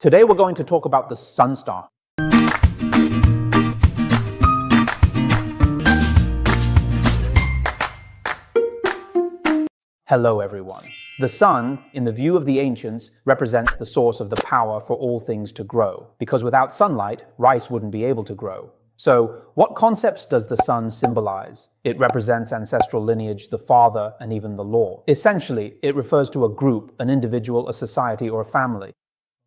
Today we're going to talk about the Sun star. Hello everyone. The sun, in the view of the ancients, represents the source of the power for all things to grow, because without sunlight, rice wouldn't be able to grow. So, what concepts does the sun symbolize? It represents ancestral lineage, the father, and even the law. Essentially, it refers to a group, an individual, a society, or a family.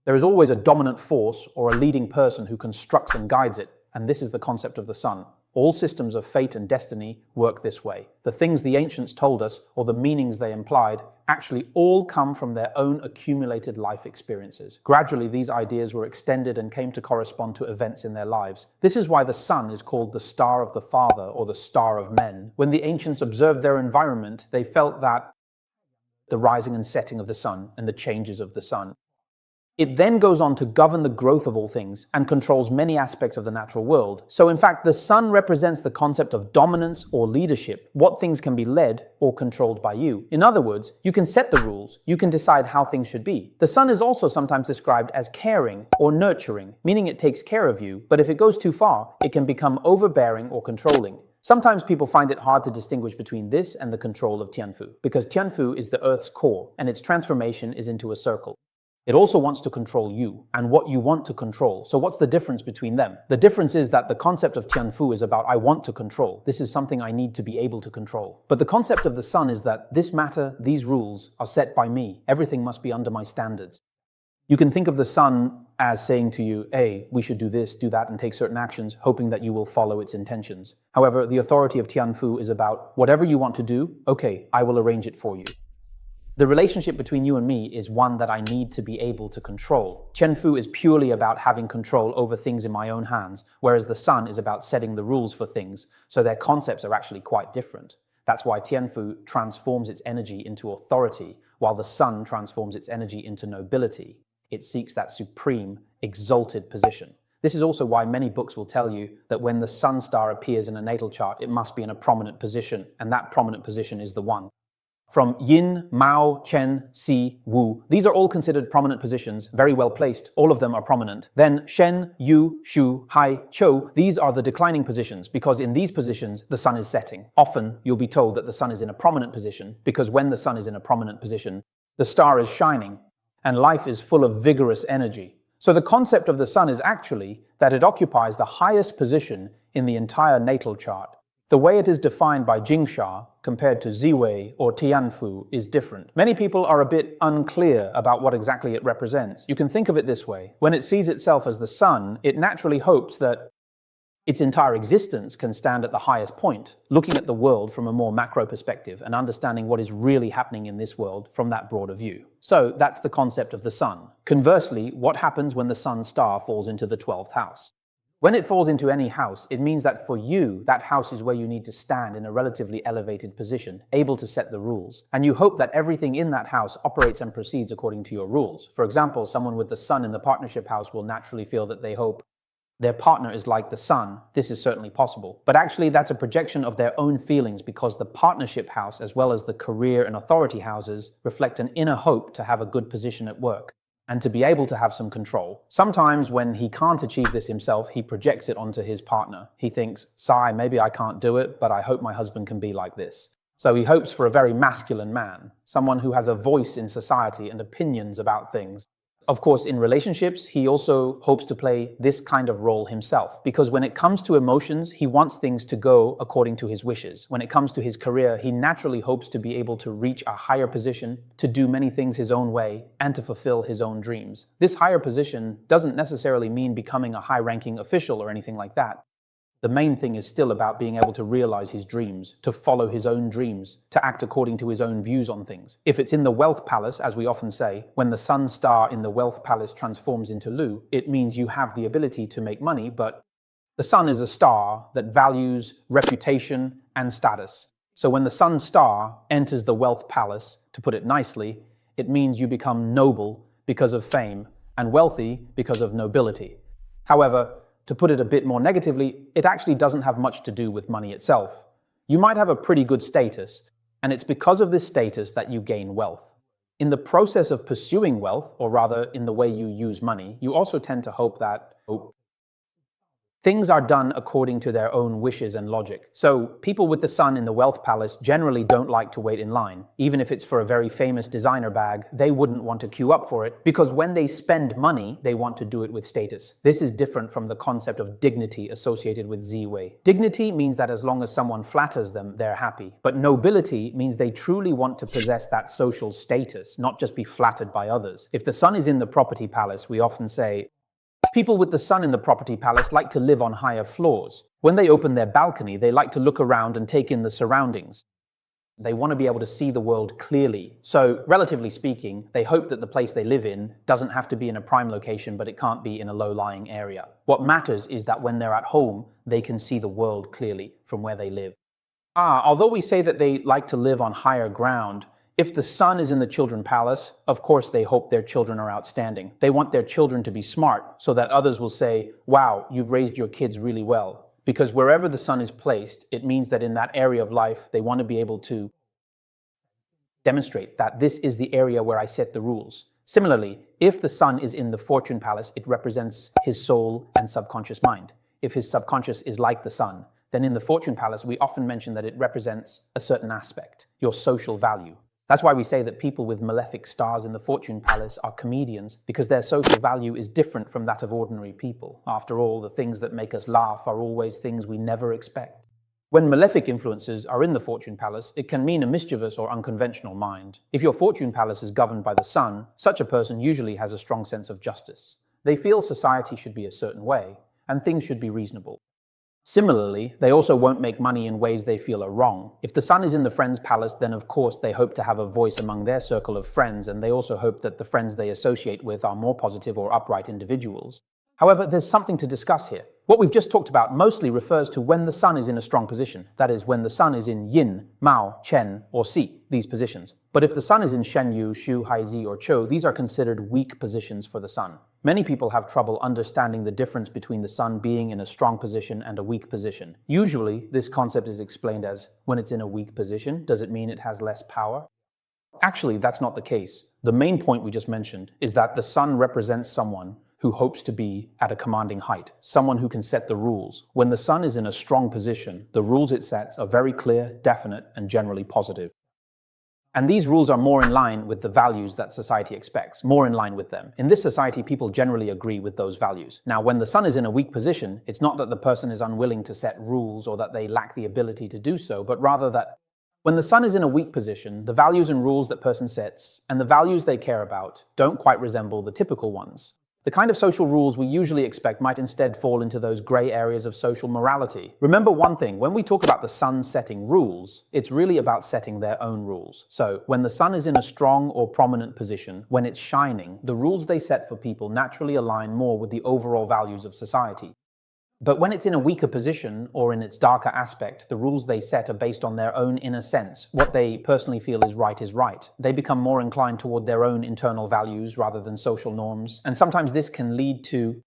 There is always a dominant force or a leading person who constructs and guides it, and this is the concept of the sun. All systems of fate and destiny work this way. The things the ancients told us, or the meanings they implied, actually all come from their own accumulated life experiences. Gradually, these ideas were extended and came to correspond to events in their lives. This is why the sun is called the star of the father, or the star of men. When the ancients observed their environment, they felt that the rising and setting of the sun and the changes of the sun. It then goes on to govern the growth of all things and controls many aspects of the natural world. So in fact, the sun represents the concept of dominance or leadership, what things can be led or controlled by you. In other words, you can set the rules, you can decide how things should be. The sun is also sometimes described as caring or nurturing, meaning it takes care of you, but if it goes too far, it can become overbearing or controlling. Sometimes people find it hard to distinguish between this and the control of Tianfu, because Tianfu is the Earth's core, and its transformation is into a circle. It also wants to control you and what you want to control. So what's the difference between them? The difference is that the concept of Tianfu is about I want to control. This is something I need to be able to control. But the concept of the sun is that this matter, these rules, are set by me. Everything must be under my standards. You can think of the sun as saying to you, hey, we should do this, do that, and take certain actions, hoping that you will follow its intentions. However, the authority of Tianfu is about whatever you want to do, okay, I will arrange it for you. The relationship between you and me is one that I need to be able to control. Tianfu is purely about having control over things in my own hands, whereas the sun is about setting the rules for things, so their concepts are actually quite different. That's why Tianfu transforms its energy into authority, while the sun transforms its energy into nobility. It seeks that supreme, exalted position. This is also why many books will tell you that when the sun star appears in a natal chart, it must be in a prominent position, and that prominent position is the one. From Yin, Mao, Chen, Si, Wu, these are all considered prominent positions, very well placed, all of them are prominent. Then Shen, Yu, Shu, Hai, Chou, these are the declining positions, because in these positions, the sun is setting. Often, you'll be told that the sun is in a prominent position, because when the sun is in a prominent position, the star is shining, and life is full of vigorous energy. So the concept of the sun is actually that it occupies the highest position in the entire natal chart. The way it is defined by Jingsha compared to Zi Wei or Tianfu is different. Many people are a bit unclear about what exactly it represents. You can think of it this way. When it sees itself as the sun, it naturally hopes that its entire existence can stand at the highest point, looking at the world from a more macro perspective and understanding what is really happening in this world from that broader view. So that's the concept of the sun. Conversely, what happens when the sun star falls into the 12th house? When it falls into any house, it means that for you, that house is where you need to stand in a relatively elevated position, able to set the rules. And you hope that everything in that house operates and proceeds according to your rules. For example, someone with the sun in the partnership house will naturally feel that they hope their partner is like the sun. This is certainly possible. But actually, that's a projection of their own feelings, because the partnership house, as well as the career and authority houses, reflect an inner hope to have a good position at work and to be able to have some control. Sometimes when he can't achieve this himself, he projects it onto his partner. He thinks, Sai, maybe I can't do it, but I hope my husband can be like this. So he hopes for a very masculine man, someone who has a voice in society and opinions about things. Of course, in relationships, he also hopes to play this kind of role himself, because when it comes to emotions, he wants things to go according to his wishes. When it comes to his career, he naturally hopes to be able to reach a higher position, to do many things his own way, and to fulfill his own dreams. This higher position doesn't necessarily mean becoming a high-ranking official or anything like that. The main thing is still about being able to realize his dreams, to follow his own dreams, to act according to his own views on things. If it's in the wealth palace, as we often say, when the sun star in the wealth palace transforms into Lu, it means you have the ability to make money, but the sun is a star that values reputation and status. So when the sun star enters the wealth palace, to put it nicely, it means you become noble because of fame and wealthy because of nobility. However, to put it a bit more negatively, it actually doesn't have much to do with money itself. You might have a pretty good status, and it's because of this status that you gain wealth. In the process of pursuing wealth, or rather in the way you use money, you also tend to hope that things are done according to their own wishes and logic. So people with the sun in the wealth palace generally don't like to wait in line. Even if it's for a very famous designer bag, they wouldn't want to queue up for it, because when they spend money, they want to do it with status. This is different from the concept of dignity associated with Zi Wei. Dignity means that as long as someone flatters them, they're happy. But nobility means they truly want to possess that social status, not just be flattered by others. If the sun is in the property palace, we often say, people with the sun in the property palace like to live on higher floors. When they open their balcony, they like to look around and take in the surroundings. They want to be able to see the world clearly. So, relatively speaking, they hope that the place they live in doesn't have to be in a prime location, but it can't be in a low-lying area. What matters is that when they're at home, they can see the world clearly from where they live. Although we say that they like to live on higher ground, if the sun is in the children's palace, of course they hope their children are outstanding. They want their children to be smart so that others will say, wow, you've raised your kids really well. Because wherever the sun is placed, it means that in that area of life, they want to be able to demonstrate that this is the area where I set the rules. Similarly, if the sun is in the fortune palace, it represents his soul and subconscious mind. If his subconscious is like the sun, then in the fortune palace, we often mention that it represents a certain aspect, your social value. That's why we say that people with malefic stars in the fortune palace are comedians, because their social value is different from that of ordinary people. After all, the things that make us laugh are always things we never expect. When malefic influences are in the fortune palace, it can mean a mischievous or unconventional mind. If your fortune palace is governed by the sun, such a person usually has a strong sense of justice. They feel society should be a certain way, and things should be reasonable. Similarly, they also won't make money in ways they feel are wrong. If the sun is in the friend's palace, then of course they hope to have a voice among their circle of friends, and they also hope that the friends they associate with are more positive or upright individuals. However, there's something to discuss here. What we've just talked about mostly refers to when the sun is in a strong position. That is, when the sun is in yin, mao, chen, or si, these positions. But if the sun is in shen yu, shu, hai zi, or chou, these are considered weak positions for the sun. Many people have trouble understanding the difference between the sun being in a strong position and a weak position. Usually, this concept is explained as, when it's in a weak position, does it mean it has less power? Actually, that's not the case. The main point we just mentioned is that the sun represents someone who hopes to be at a commanding height, someone who can set the rules. When the sun is in a strong position, the rules it sets are very clear, definite, and generally positive. And these rules are more in line with the values that society expects, more in line with them. In this society, people generally agree with those values. Now, when the sun is in a weak position, it's not that the person is unwilling to set rules or that they lack the ability to do so, but rather that when the sun is in a weak position, the values and rules that person sets and the values they care about don't quite resemble the typical ones. The kind of social rules we usually expect might instead fall into those gray areas of social morality. Remember one thing, when we talk about the sun setting rules, it's really about setting their own rules. So, when the sun is in a strong or prominent position, when it's shining, the rules they set for people naturally align more with the overall values of society. But when it's in a weaker position or in its darker aspect, the rules they set are based on their own inner sense. What they personally feel is right is right. They become more inclined toward their own internal values rather than social norms. And sometimes this can lead to,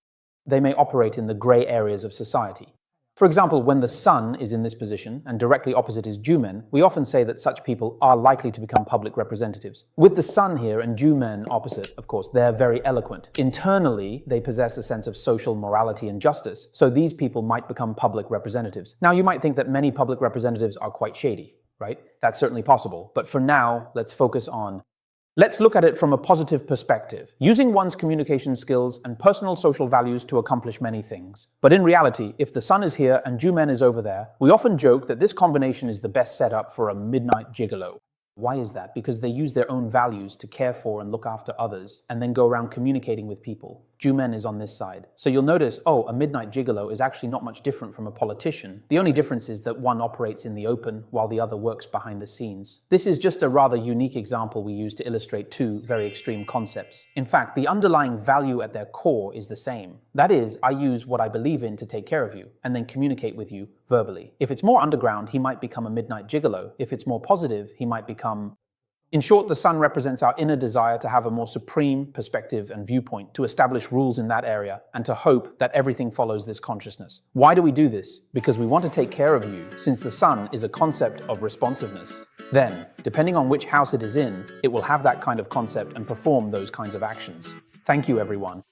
they may operate in the gray areas of society. For example, when the sun is in this position and directly opposite is Jumen, we often say that such people are likely to become public representatives. With the sun here and Jumen opposite, of course, they're very eloquent. Internally, they possess a sense of social morality and justice, so these people might become public representatives. Now, you might think that many public representatives are quite shady, right? That's certainly possible. But for now, let's look at it from a positive perspective, using one's communication skills and personal social values to accomplish many things. But in reality, if the sun is here and Jumen is over there, we often joke that this combination is the best setup for a midnight gigolo. Why is that? Because they use their own values to care for and look after others, and then go around communicating with people. Jumen is on this side. So you'll notice, a midnight gigolo is actually not much different from a politician. The only difference is that one operates in the open while the other works behind the scenes. This is just a rather unique example we use to illustrate two very extreme concepts. In fact, the underlying value at their core is the same. That is, I use what I believe in to take care of you, and then communicate with you verbally. If it's more underground, he might become a midnight gigolo. If it's more positive, he might become... In short, the sun represents our inner desire to have a more supreme perspective and viewpoint, to establish rules in that area, and to hope that everything follows this consciousness. Why do we do this? Because we want to take care of you, since the sun is a concept of responsiveness. Then, depending on which house it is in, it will have that kind of concept and perform those kinds of actions. Thank you, everyone.